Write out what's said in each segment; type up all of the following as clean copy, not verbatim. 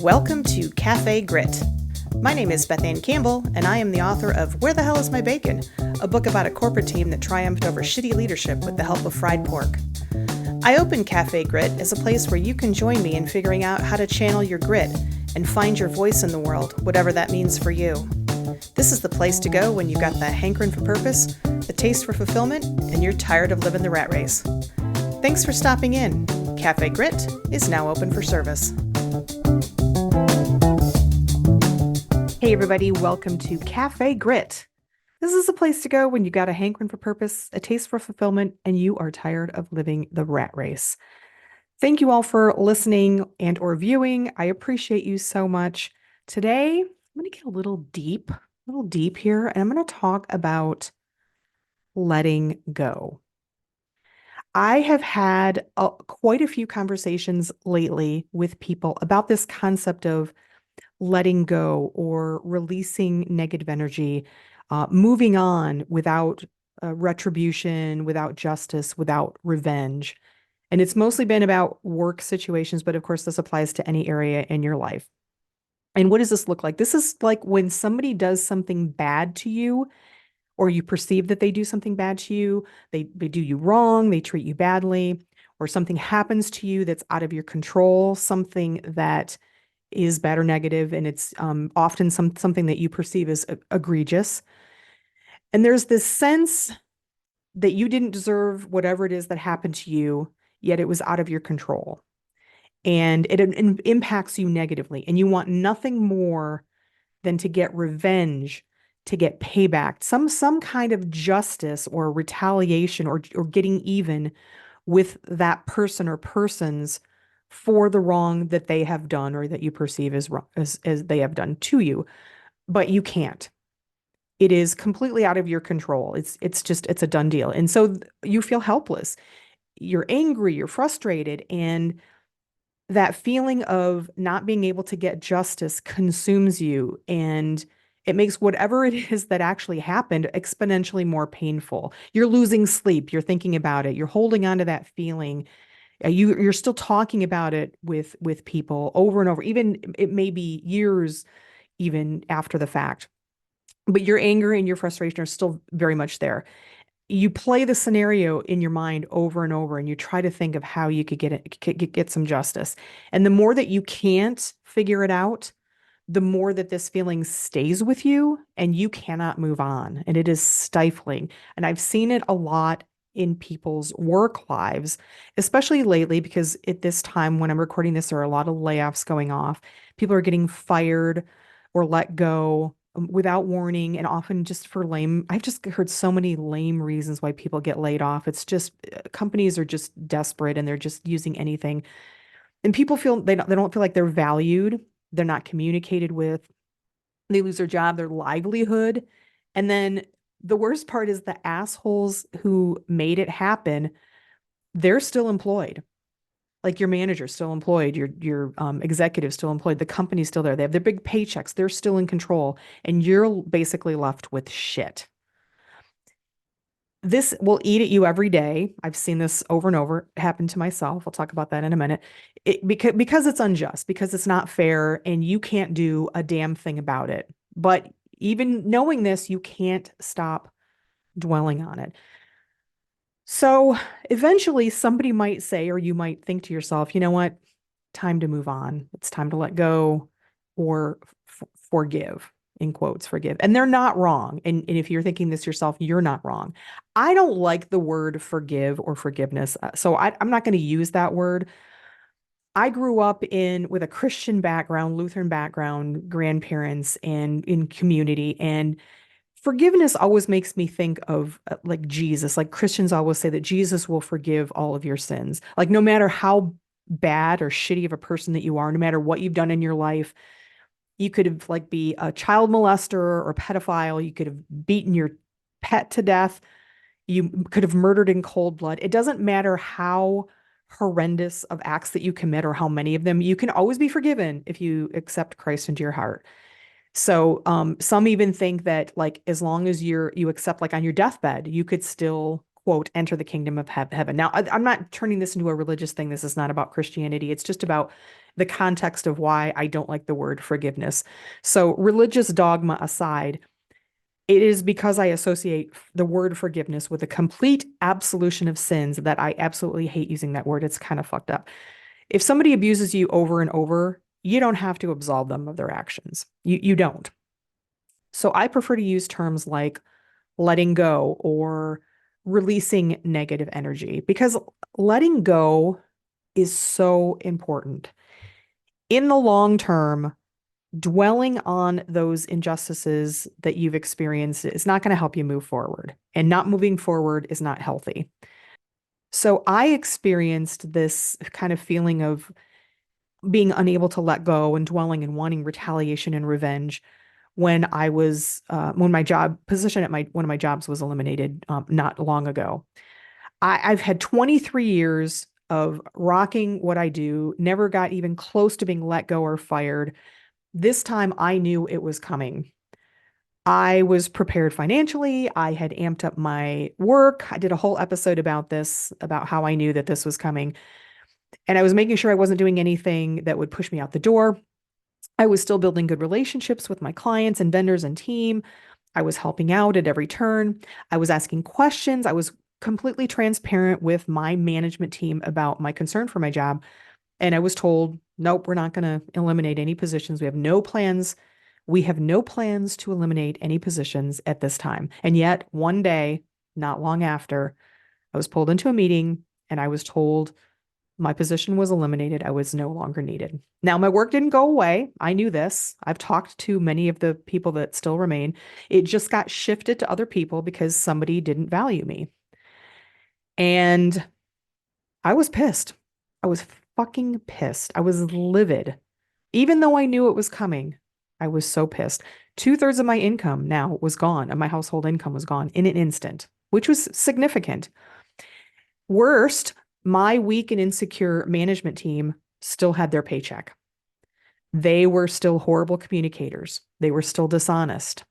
Welcome to Cafe Grit. My name is Beth Anne Campbell, and I am the author of Where the Hell is My Bacon?, a book about a corporate team that triumphed over shitty leadership with the help of fried pork. I open Cafe Grit as a place where you can join me in figuring out how to channel your grit and find your voice in the world, whatever that means for you. This is the place to go when you've got the hankering for purpose, the taste for fulfillment, and you're tired of living the rat race. Thanks for stopping in. Cafe Grit is now open for service. Hey everybody, welcome to Cafe Grit. This is a place to go when you got a hankering for purpose, a taste for fulfillment, and you are tired of living the rat race. Thank you all for listening and or viewing. I appreciate you so much. Today, I'm going to get a little deep here, and I'm going to talk about letting go. I have had quite a few conversations lately with people about this concept of letting go or releasing negative energy, moving on without retribution, without justice, without revenge. And it's mostly been about work situations, but of course, this applies to any area in your life. And what does this look like? This is like when somebody does something bad to you, or you perceive that they do something bad to you, they do you wrong, they treat you badly, or something happens to you that's out of your control, something that is bad or negative, and it's often something that you perceive as egregious. And there's this sense that you didn't deserve whatever it is that happened to you, yet it was out of your control. And it impacts you negatively. And you want nothing more than to get revenge, to get payback, some kind of justice or retaliation or getting even with that person or persons for the wrong that they have done or that you perceive as wrong, as they have done to you. But you can't. It is completely out of your control. It's a done deal. And so you feel helpless. You're angry, you're frustrated, and that feeling of not being able to get justice consumes you, and it makes whatever it is that actually happened exponentially more painful. You're losing sleep. You're thinking about it. You're holding on to that feeling. You're still talking about it with people over and over. Even it may be years even after the fact. But your anger and your frustration are still very much there. You play the scenario in your mind over and over, and you try to think of how you could get some justice. And the more that you can't figure it out, the more that this feeling stays with you and you cannot move on. And it is stifling. And I've seen it a lot in people's work lives, especially lately, because at this time when I'm recording this, there are a lot of layoffs going off. People are getting fired or let go without warning, and often just for lame. I've just heard so many lame reasons why people get laid off. It's just companies are just desperate and they're just using anything. And people feel they don't feel like they're valued. They're not communicated with. They lose their job, their livelihood. And then the worst part is the assholes who made it happen, they're still employed. Like your manager's still employed, your executive's still employed, the company's still there. They have their big paychecks, they're still in control, and you're basically left with shit. This will eat at you every day. I've seen this over and over happen to myself. I'll talk about that in a minute. Because it's unjust, because it's not fair, and you can't do a damn thing about it. But even knowing this, you can't stop dwelling on it. So eventually somebody might say, or you might think to yourself, you know what? Time to move on. It's time to let go or forgive. In quotes, forgive. And they're not wrong. And if you're thinking this yourself, you're not wrong. I don't like the word forgive or forgiveness. So I'm not going to use that word. I grew up with a Christian background, Lutheran background, grandparents, and in community. And forgiveness always makes me think of like Jesus. Like Christians always say that Jesus will forgive all of your sins. Like no matter how bad or shitty of a person that you are, no matter what you've done in your life, you could have like be a child molester or pedophile. You could have beaten your pet to death. You could have murdered in cold blood. It doesn't matter how horrendous of acts that you commit or how many of them, you can always be forgiven if you accept Christ into your heart. So some even think that like as long as you accept like on your deathbed, you could still quote, enter the kingdom of heaven. Now, I'm not turning this into a religious thing. This is not about Christianity. It's just about the context of why I don't like the word forgiveness. So, religious dogma aside, it is because I associate the word forgiveness with a complete absolution of sins that I absolutely hate using that word. It's kind of fucked up. If somebody abuses you over and over, you don't have to absolve them of their actions. You don't. So I prefer to use terms like letting go or releasing negative energy because letting go is so important. In the long term, dwelling on those injustices that you've experienced is not going to help you move forward, and not moving forward is not healthy. So I experienced this kind of feeling of being unable to let go and dwelling and wanting retaliation and revenge when when my job position at my one of my jobs was eliminated not long ago. I've had 23 years of rocking what I do, never got even close to being let go or fired. This time I knew it was coming. I was prepared financially. I had amped up my work. I did a whole episode about this, about how I knew that this was coming. And I was making sure I wasn't doing anything that would push me out the door. I was still building good relationships with my clients and vendors and team. I was helping out at every turn. I was asking questions. I was completely transparent with my management team about my concern for my job. And I was told, nope, we're not going to eliminate any positions. We have no plans. We have no plans to eliminate any positions at this time. And yet, one day, not long after, I was pulled into a meeting and I was told my position was eliminated. I was no longer needed. Now, my work didn't go away. I knew this. I've talked to many of the people that still remain. It just got shifted to other people because somebody didn't value me. And I was pissed. I was fucking pissed. I was livid. Even though I knew it was coming, I was so pissed. 2/3 of my income now was gone, and my household income was gone in an instant, which was significant. Worst, my weak and insecure management team still had their paycheck. They were still horrible communicators. They were still dishonest.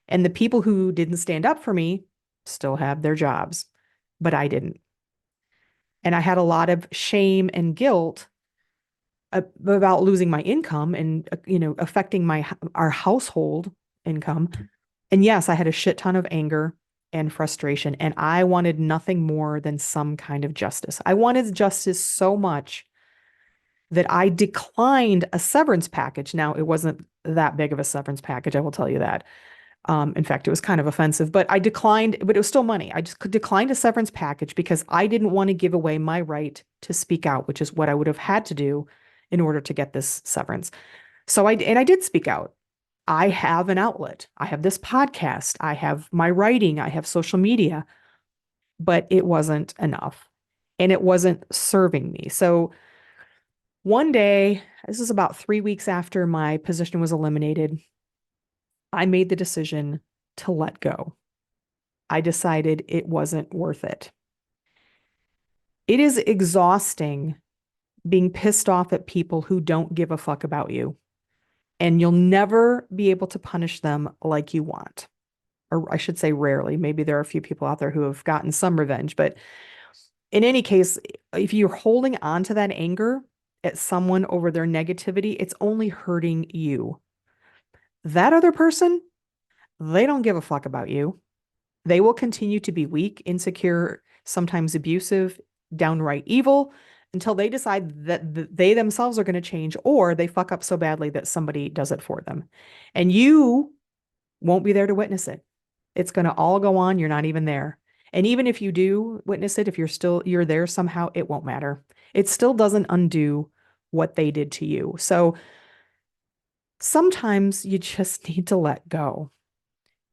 And the people who didn't stand up for me still have their jobs, but I didn't. And I had a lot of shame and guilt about losing my income and affecting our household income. And yes, I had a shit ton of anger and frustration, and I wanted nothing more than some kind of justice. I wanted justice so much that I declined a severance package. Now, it wasn't that big of a severance package, I will tell you that. In fact, it was kind of offensive, but I declined, but it was still money. I just declined a severance package because I didn't want to give away my right to speak out, which is what I would have had to do in order to get this severance. So I did speak out. I have an outlet. I have this podcast. I have my writing. I have social media, but it wasn't enough and it wasn't serving me. So one day, this is about 3 weeks after my position was eliminated, I made the decision to let go. I decided it wasn't worth it. It is exhausting being pissed off at people who don't give a fuck about you, and you'll never be able to punish them like you want. Or I should say rarely. Maybe there are a few people out there who have gotten some revenge, but in any case, if you're holding on to that anger at someone over their negativity, it's only hurting you. That other person, they don't give a fuck about you. They will continue to be weak, insecure, sometimes abusive, downright evil until they decide that they themselves are going to change, or they fuck up so badly that somebody does it for them. And you won't be there to witness it. It's going to all go on. You're not even there. And even if you do witness it, if you're there somehow, it won't matter. It still doesn't undo what they did to you. So sometimes you just need to let go.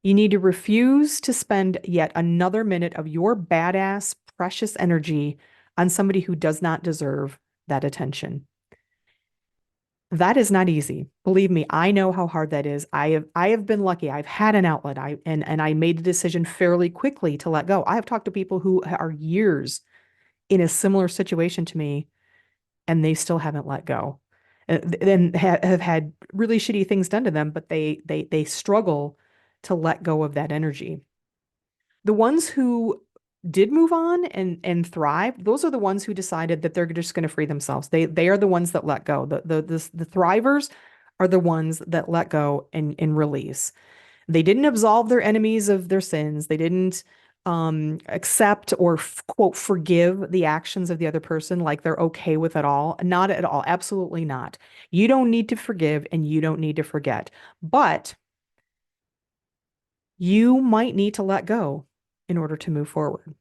You need to refuse to spend yet another minute of your badass, precious energy on somebody who does not deserve that attention. That is not easy. Believe me, I know how hard that is. I have been lucky. I've had an outlet. And I made the decision fairly quickly to let go. I have talked to people who are years in a similar situation to me, and they still haven't let go. And have had really shitty things done to them, but they struggle to let go of that energy. The ones who did move on and thrive, those are the ones who decided that they're just going to free themselves. They are the ones that let go. The thrivers are the ones that let go and release. They didn't absolve their enemies of their sins. They didn't accept or quote forgive the actions of the other person like they're okay with it all. Not at all. Absolutely not. You don't need to forgive and you don't need to forget. But you might need to let go in order to move forward.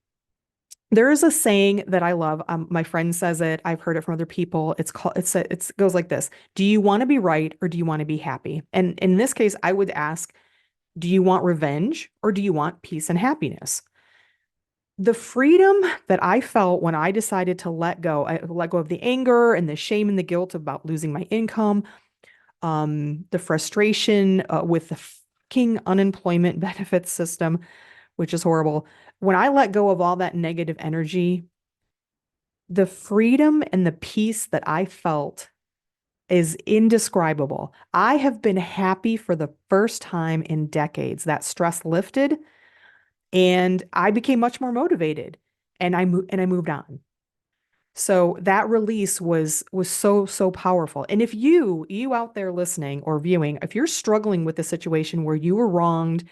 There is a saying that I love. My friend says it. I've heard it from other people. It goes like this. Do you want to be right or do you want to be happy? And in this case, I would ask, do you want revenge or do you want peace and happiness? The freedom that I felt when I decided to I let go of the anger and the shame and the guilt about losing my income, the frustration with the fucking unemployment benefits system, which is horrible. When I let go of all that negative energy, the freedom and the peace that I felt is indescribable. I have been happy for the first time in decades. That stress lifted and I became much more motivated and I moved on. So that release was so powerful. And if you out there listening or viewing, if you're struggling with a situation where you were wronged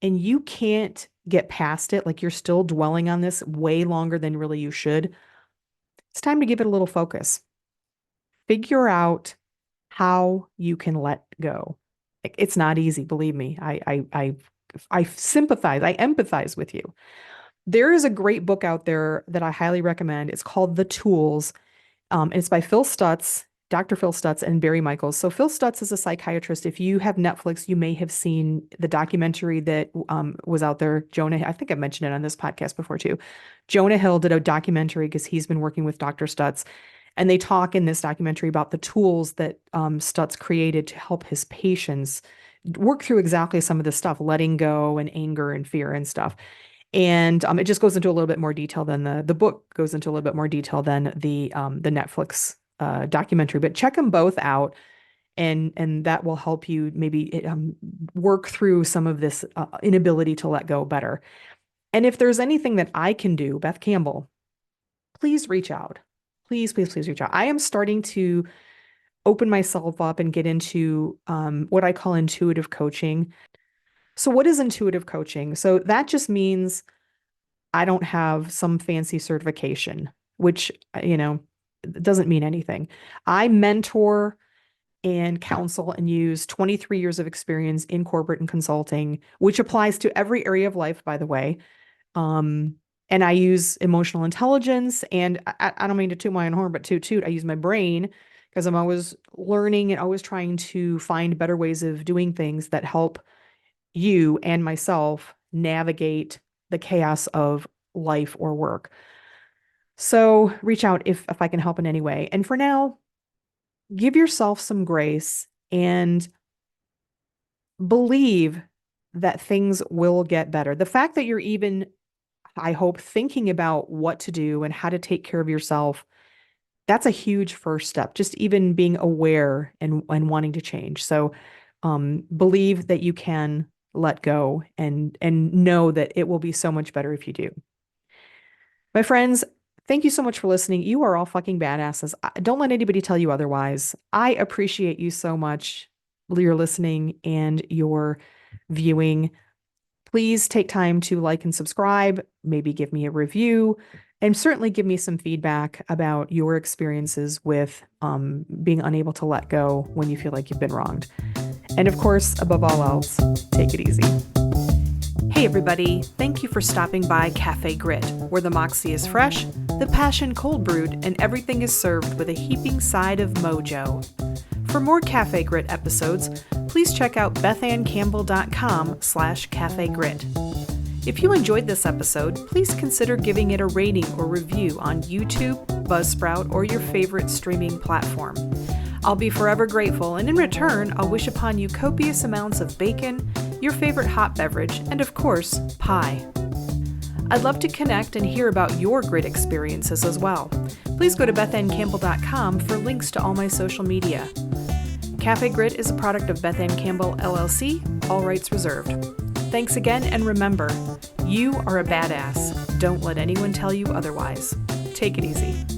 and you can't get past it, like you're still dwelling on this way longer than really you should, it's time to give it a little focus. Figure out how you can let go. It's not easy, believe me. I sympathize, I empathize with you. There is a great book out there that I highly recommend. It's called The Tools. It's by Phil Stutz, Dr. Phil Stutz, and Barry Michaels. So Phil Stutz is a psychiatrist. If you have Netflix, you may have seen the documentary that was out there. I think I mentioned it on this podcast before too. Jonah Hill did a documentary because he's been working with Dr. Stutz. And they talk in this documentary about the tools that Stutz created to help his patients work through exactly some of this stuff, letting go and anger and fear and stuff. And it just goes into a little bit more detail than the book goes into a little bit more detail than the Netflix documentary. But check them both out, and that will help you maybe work through some of this inability to let go better. And if there's anything that I can do, Beth Campbell, please reach out. Please reach out. I am starting to open myself up and get into what I call intuitive coaching. So what is intuitive coaching? So that just means I don't have some fancy certification, which, doesn't mean anything. I mentor and counsel and use 23 years of experience in corporate and consulting, which applies to every area of life, by the way. And I use emotional intelligence, and I don't mean to toot my own horn, but toot, I use my brain because I'm always learning and always trying to find better ways of doing things that help you and myself navigate the chaos of life or work. So reach out if I can help in any way. And for now, give yourself some grace and believe that things will get better. The fact that you're even, I hope, thinking about what to do and how to take care of yourself, that's a huge first step, just even being aware and wanting to change. So believe that you can let go and know that it will be so much better if you do. My friends, thank you so much for listening. You are all fucking badasses. Don't let anybody tell you otherwise. I appreciate you so much, your listening and your viewing. Please take time to like and subscribe, maybe give me a review, and certainly give me some feedback about your experiences with being unable to let go when you feel like you've been wronged. And of course, above all else, take it easy. Hey everybody, thank you for stopping by Cafe Grit, where the moxie is fresh, the passion cold brewed, and everything is served with a heaping side of mojo. For more Cafe Grit episodes, please check out bethannecampbell.com/cafegrit. If you enjoyed this episode, please consider giving it a rating or review on YouTube, Buzzsprout, or your favorite streaming platform. I'll be forever grateful, and in return, I'll wish upon you copious amounts of bacon, your favorite hot beverage, and of course, pie. I'd love to connect and hear about your grit experiences as well. Please go to bethannecampbell.com for links to all my social media. Cafe Grit is a product of Beth Anne Campbell, LLC, all rights reserved. Thanks again, and remember, you are a badass. don't let anyone tell you otherwise. Take it easy.